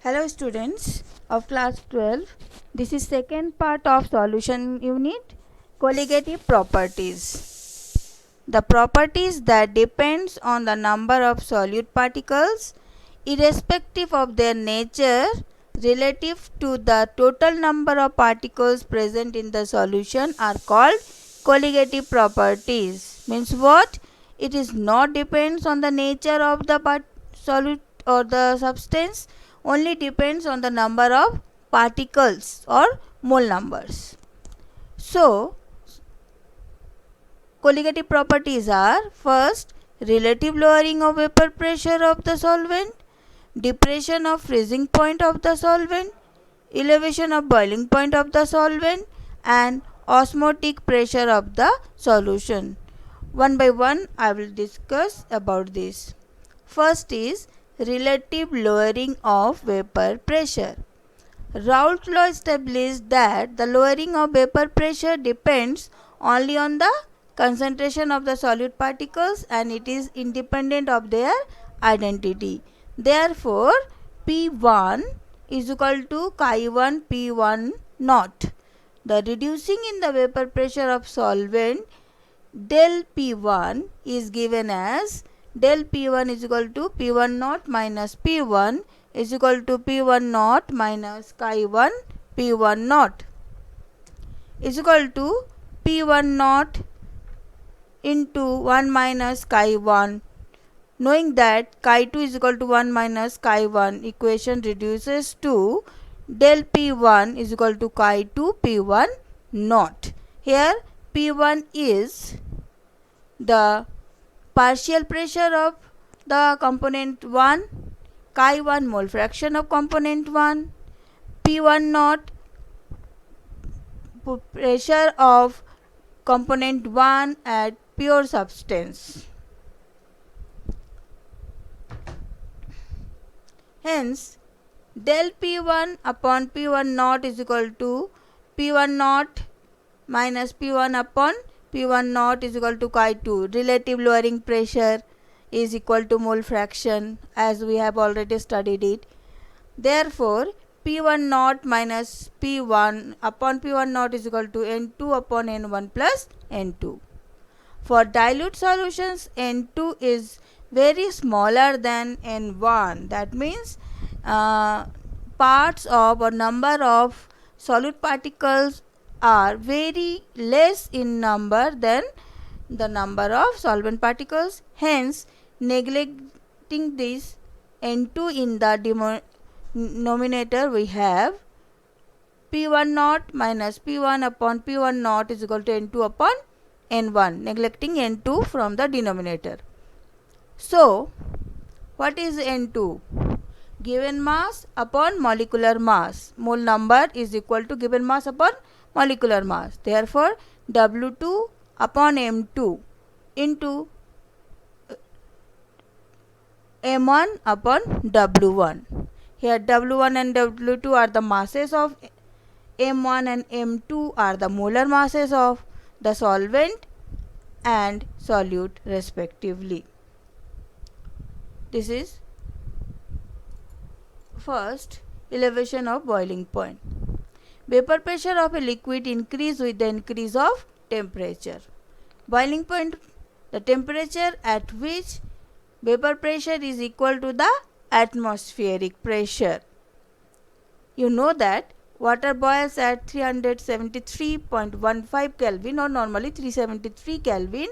Hello students of class 12. This is second part of solution unit, colligative properties. The properties that depends on the number of solute particles irrespective of their nature relative to the total number of particles present in the solution are called colligative properties. Means what? It is not depends on the nature of the solute or the substance, only depends on the number of particles or mole numbers. So, colligative properties are: first, relative lowering of vapor pressure of the solvent, depression of freezing point of the solvent, elevation of boiling point of the solvent, and osmotic pressure of the solution. One by one I will discuss about this. First is relative lowering of vapor pressure. Raoult law established that the lowering of vapor pressure depends only on the concentration of the solute particles and it is independent of their identity. Therefore, P1 is equal to chi1 P1 naught. The reducing in the vapor pressure of solvent del P1 is given as del P1 is equal to P1 naught minus P1 is equal to P1 naught minus chi1 P1 naught is equal to P1 naught into 1 minus chi1. Knowing that chi2 is equal to 1 minus chi1, equation reduces to del P1 is equal to chi2 P1 naught. Here P1 is the partial pressure of the component 1, chi1 mole fraction of component 1, P1 naught pressure of component 1 at pure substance. Hence, del P1 upon P1 naught is equal to P1 naught minus P1 upon P1 naught is equal to chi2. Relative lowering pressure is equal to mole fraction as we have already studied it. Therefore, P1 naught minus P1 upon P1 naught is equal to N2 upon N1 plus N2. For dilute solutions, N2 is very smaller than N1. That means parts of or number of solute particles are very less in number than the number of solvent particles. Hence, neglecting this N2 in the denominator, we have P1 naught minus P1 upon P1 naught is equal to N2 upon N1, neglecting N2 from the denominator. So, what is N2? Given mass upon molecular mass. Mole number is equal to given mass upon molecular mass. Therefore, W2 upon M2 into M1 upon W1. Here W1 and W2 are the masses of M1 and M2 are the molar masses of the solvent and solute respectively. This is first, elevation of boiling point. Vapor pressure of a liquid increase with the increase of temperature. Boiling point, the temperature at which vapor pressure is equal to the atmospheric pressure. You know that water boils at 373.15 Kelvin or normally 373 Kelvin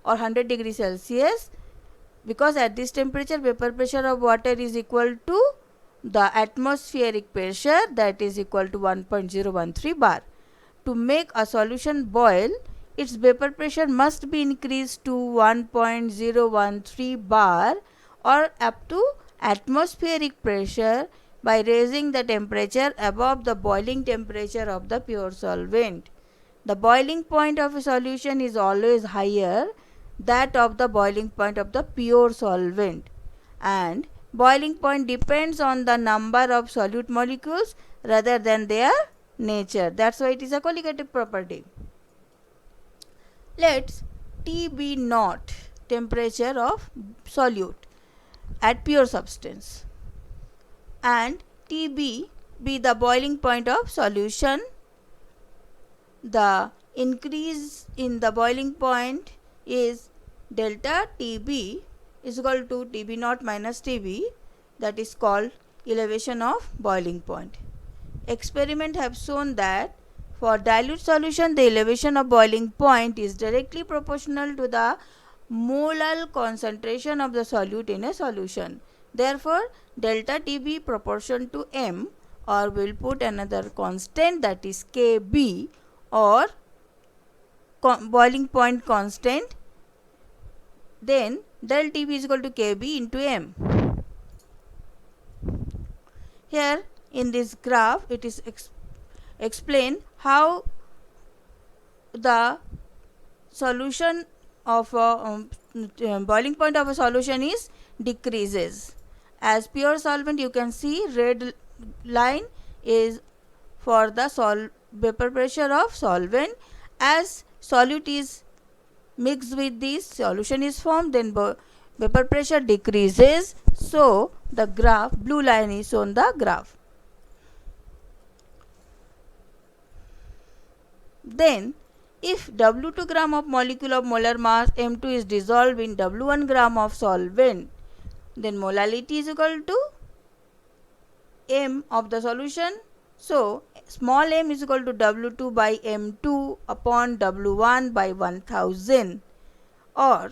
or 100 degrees Celsius, because at this temperature vapor pressure of water is equal to the atmospheric pressure, that is equal to 1.013 bar. To make a solution boil, its vapor pressure must be increased to 1.013 bar or up to atmospheric pressure by raising the temperature above the boiling temperature of the pure solvent. The boiling point of a solution is always higher that of the boiling point of the pure solvent, and boiling point depends on the number of solute molecules rather than their nature. That's why it is a colligative property. Let's T be naught, temperature of solute at pure substance, and Tb be the boiling point of solution. The increase in the boiling point is delta Tb is equal to Tb naught minus Tb, that is called elevation of boiling point. Experiment have shown that for dilute solution the elevation of boiling point is directly proportional to the molar concentration of the solute in a solution. Therefore, delta Tb proportion to m, or we will put another constant, that is Kb, or boiling point constant. Then del Tb is equal to Kb into m. Here in this graph it is explained how the solution of a boiling point of a solution is decreases. As pure solvent, you can see red line is for the vapor pressure of solvent. As solute is mixed with this, solution is formed, then vapor pressure decreases. So the graph, blue line is on the graph. Then if W2 gram of molecule of molar mass M2 is dissolved in W1 gram of solvent, then molality is equal to M of the solution. So small m is equal to W2 by M2 upon W1 by 1000, or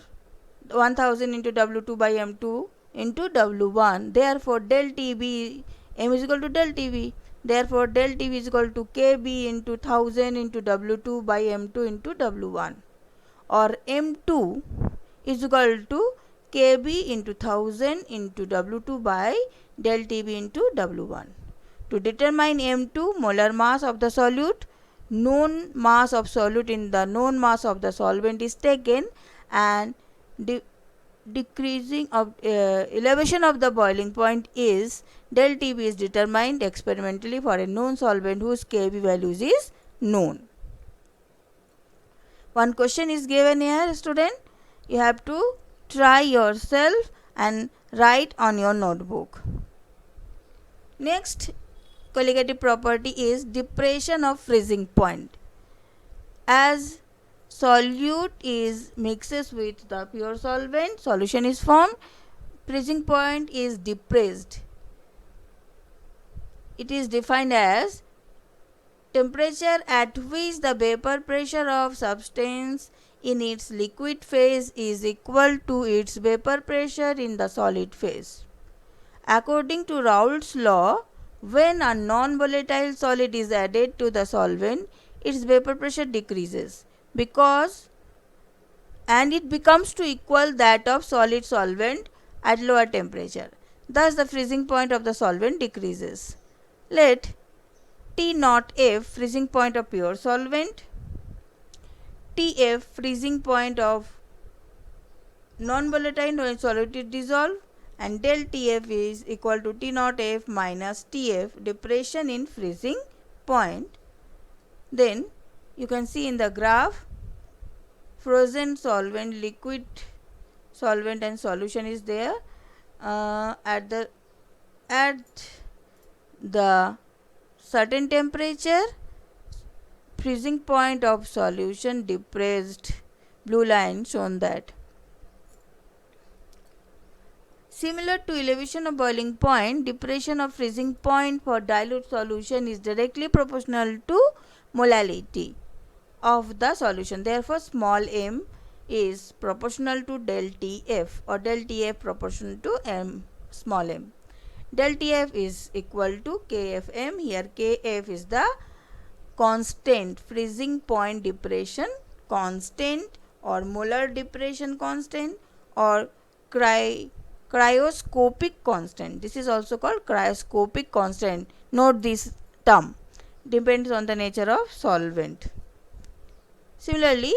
1000 into W2 by M2 into W1. Therefore del Tb, m is equal to del Tb. Therefore del Tb is equal to Kb into 1000 into W2 by M2 into W1, or M2 is equal to Kb into 1000 into W2 by del Tb into W1. To determine M2, molar mass of the solute, known mass of solute in the known mass of the solvent is taken, and decreasing of elevation of the boiling point is del Tb is determined experimentally for a known solvent whose Kb values is known. One question is given here, student. You have to try yourself and write on your notebook. Next colligative property is depression of freezing point. As solute is mixes with the pure solvent, solution is formed, freezing point is depressed. It is defined as temperature at which the vapor pressure of substance in its liquid phase is equal to its vapor pressure in the solid phase. According to Raoult's law, when a non-volatile solid is added to the solvent, its vapor pressure decreases and it becomes to equal that of solid solvent at lower temperature. Thus the freezing point of the solvent decreases. Let T naught F freezing point of pure solvent, Tf freezing point of non-volatile when solute is dissolved, and del Tf is equal to T naught F minus Tf, depression in freezing point. Then you can see in the graph frozen solvent, liquid solvent and solution is there. At the certain temperature, freezing point of solution depressed, blue line shown that. Similar to elevation of boiling point, depression of freezing point for dilute solution is directly proportional to molality of the solution. Therefore small m is proportional to del Tf, or del Tf proportional to m small m. Del Tf is equal to Kfm. Here Kf is the constant, freezing point depression constant, or molar depression constant, or cryoscopic constant. This is also called cryoscopic constant. Note this term. Depends on the nature of solvent. Similarly,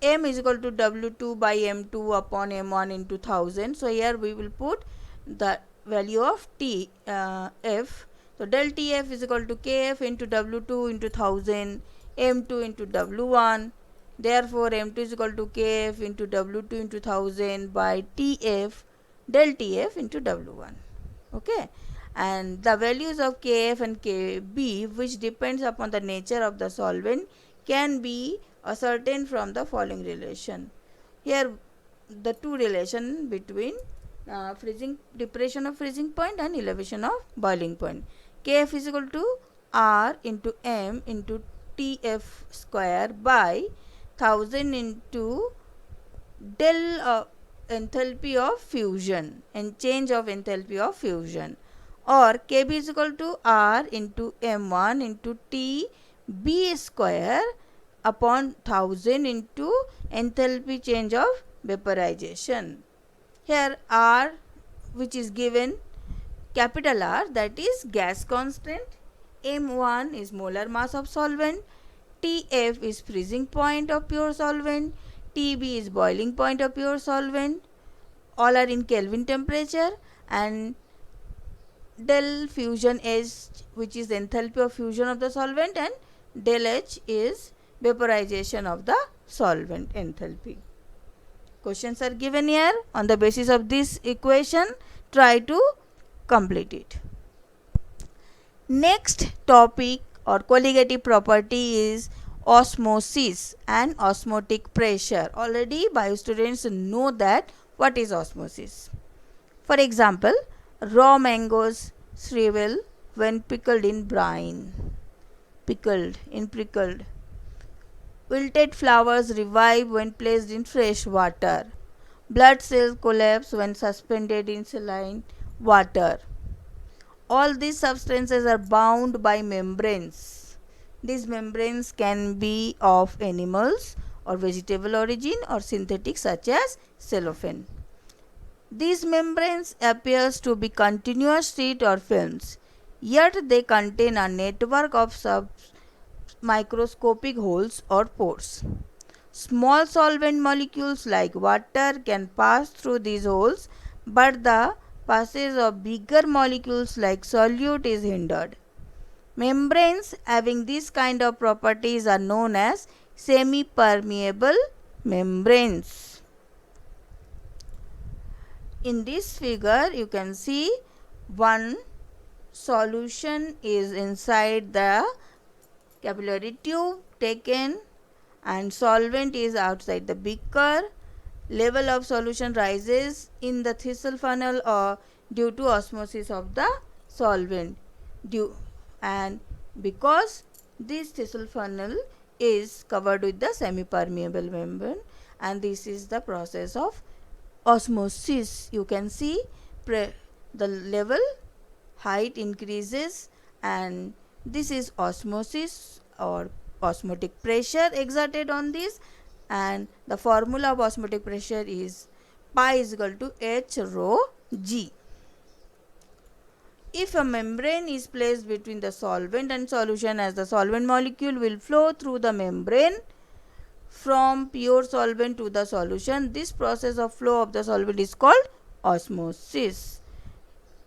m is equal to W2 by M2 upon M1 into 1000. So here we will put the value of F. So del Tf is equal to Kf into W2 into 1000, M2 into W1. Therefore M2 is equal to Kf into W2 into 1000 by Tf del Tf into W1. Okay, and the values of Kf and Kb, which depends upon the nature of the solvent, can be ascertained from the following relation. Here the two relation between freezing depression of freezing point and elevation of boiling point. Kf is equal to R into M into Tf square by 1000 into del enthalpy of fusion and change of enthalpy of fusion, or Kb is equal to R into M1 into Tb square upon 1000 into enthalpy change of vaporization. Here R, which is given capital R, that is gas constant, M1 is molar mass of solvent, Tf is freezing point of pure solvent, Tb is boiling point of pure solvent, all are in Kelvin temperature, and del fusion H, which is enthalpy of fusion of the solvent, and del H is vaporization of the solvent enthalpy. Questions are given here. On the basis of this equation, try to complete it. Next topic or colligative property is osmosis and osmotic pressure. Already bio students know that what is osmosis. For example, raw mangoes shrivel when pickled in brine. Pickled. Wilted flowers revive when placed in fresh water. Blood cells collapse when suspended in saline water. All these substances are bound by membranes. These membranes can be of animals or vegetable origin or synthetic such as cellophane. These membranes appears to be continuous sheet or films, yet they contain a network of microscopic holes or pores. Small solvent molecules like water can pass through these holes, but the passage of bigger molecules like solute is hindered. Membranes having this kind of properties are known as semi-permeable membranes. In this figure, you can see one solution is inside the capillary tube taken and solvent is outside the beaker. Level of solution rises in the Thistle funnel or due to osmosis of the solvent, and because this Thistle funnel is covered with the semi-permeable membrane, and this is the process of osmosis. You can see the level height increases, and this is osmosis or osmotic pressure exerted on this, and the formula of osmotic pressure is pi is equal to H rho G. If a membrane is placed between the solvent and solution, as the solvent molecule will flow through the membrane from pure solvent to the solution, this process of flow of the solvent is called osmosis.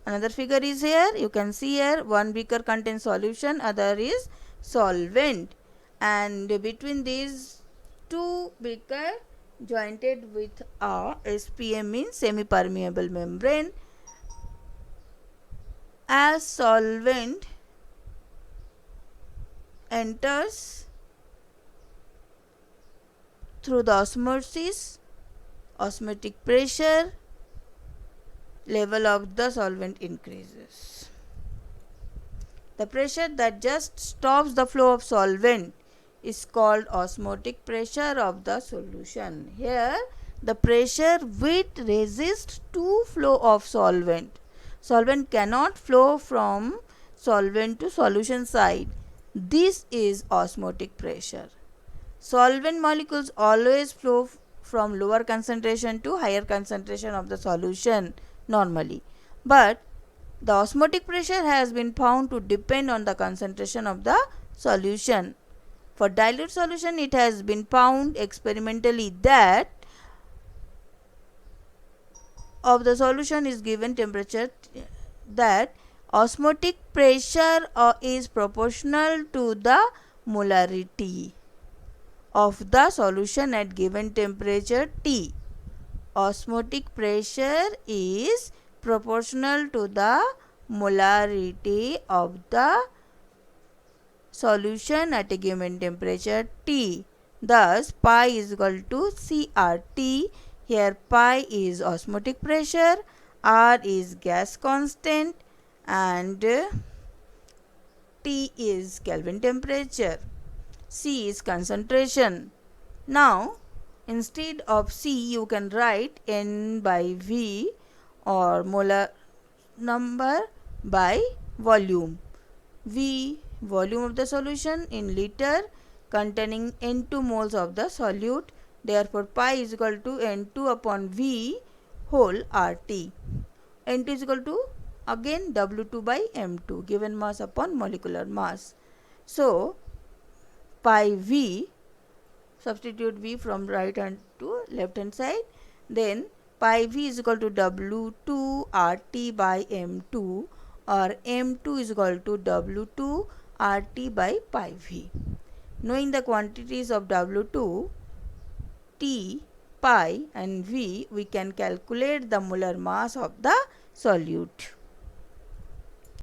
Another figure is here. You can see here one beaker contains solution, other is solvent, and between these two beaker jointed with a SPM means semi-permeable membrane. As solvent enters through the osmosis, osmotic pressure, level of the solvent increases. The pressure that just stops the flow of solvent is called osmotic pressure of the solution. Here the pressure which resists to flow of solvent. Solvent cannot flow from solvent to solution side. This is osmotic pressure. Solvent molecules always flow from lower concentration to higher concentration of the solution normally, but the osmotic pressure has been found to depend on the concentration of the solution. For dilute solution, it has been found experimentally that of the solution is given temperature, that osmotic pressure is proportional to the molarity of the solution at given temperature T. Osmotic pressure is proportional to the molarity of the solution at a given temperature T. Thus, pi is equal to CRT. Here pi is osmotic pressure, R is gas constant, and T is Kelvin temperature. C is concentration. Now, instead of C, you can write N by V, or molar number by volume. V, volume of the solution in liter containing N2 moles of the solute. Therefore, pi is equal to N2 upon V whole RT. N2 is equal to again W2 by M2, given mass upon molecular mass. So, pi V, substitute V from right hand to left hand side, then pi V is equal to W2 RT by M2, or M2 is equal to W2 RT by pi V. Knowing the quantities of W2, T, pi and V, we can calculate the molar mass of the solute.